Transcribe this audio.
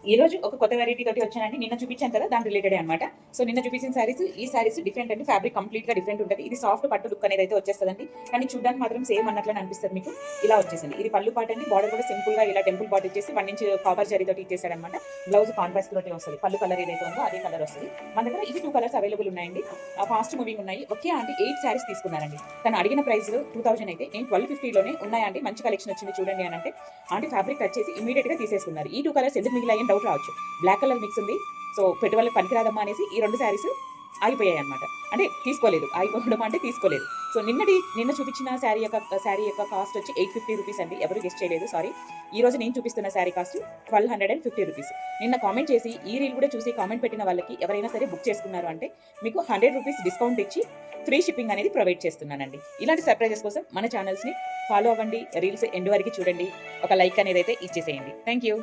ఈ రోజు ఒక కొత్త వెరైటీ తోటి వచ్చానండి. నిన్న చూపించాను కదా, దాని రిలేటెడ్ అనమాట. సో నిన్న చూపించిన సారీస్, ఈ సారీస్ డిఫరెంట్ అండి. ఫ్యాబ్రిక్ కంప్లీట్ గా డిఫరెంట్ ఉంటుంది. ఇది సాఫ్ట్ పట్టు లుక్ అనేది అయితే వచ్చేస్తుందండి. కానీ చూడడానికి మాత్రం సేమ్ అన్నట్లని అనిపిస్తుంది మీకు. ఇలా వచ్చేసింది. ఇది పళ్ళు పాట అండి. బార్డర్ కూడా సింపుల్ గా ఇలా టెంపుల్ బార్డర్ ఇచ్చేసి 1 ఇంచ్ కాపర్ జరీ తోటి ఇచ్చేసాడనమాట. బ్లౌజ్ కాంట్రాస్ట్ తోటి వస్తుంది. పళ్ళు కలర్ ఏదైతే ఉందో అదే కలర్ వస్తుంది. మన దగ్గర ఇది 2 కలర్స్ అవైలబుల్ ఉన్నాయండి. ఫాస్ట్ మూవింగ్ ఉన్నాయి. ఓకే అండి, 8 సారీస్ తీసుకున్నానండి. తను అడిగిన ప్రైస్ 2000 అయితే నేను 1250లోనే ఉన్నాయండి. మంచి కలెక్షన్ వచ్చింది చూడండి అని అంటే ఆంటీ ఫ్యాబ్రిక్ టచ్ చేసి ఇమీడియట్ గా తీసేసుకున్నారు. ఈ 2 కలర్స్ ఎందుకు మిగిలాయని డౌట్ రావచ్చు. బ్లాక్ కలర్ మిక్స్ ఉంది. సో పెట్టుబడులకు పనికిరాదమ్మా అనేసి ఈ 2 శారీస్ ఆగిపోయాయి అనమాట. అంటే తీసుకోలేదు, ఆగిపోవడం అంటే తీసుకోలేదు. సో నిన్న చూపించిన శారీ యొక్క కాస్ట్ వచ్చి 850 రూపీస్ అండి. ఎవరు గెస్ట్ చేయలేదు, సారీ. ఈ రోజు నేను చూపిస్తున్న శారీ కాస్ట్ 1250 రూపీస్. నిన్న కామెంట్ చేసి ఈ రీల్ కూడా చూసి కామెంట్ పెట్టిన వాళ్ళకి ఎవరైనా సరే బుక్ చేసుకున్నారు అంటే మీకు 100 రూపీస్ డిస్కౌంట్ ఇచ్చి ఫ్రీ షిప్పింగ్ అనేది ప్రొవైడ్ చేస్తున్నానండి. ఇలాంటి సర్ప్రైజెస్ కోసం మన ఛానల్స్ని ఫాలో అవ్వండి. రీల్స్ ఎండ్ వరకు చూడండి. ఒక లైక్ అనేది అయితే ఇచ్చేసేయండి. Thank you.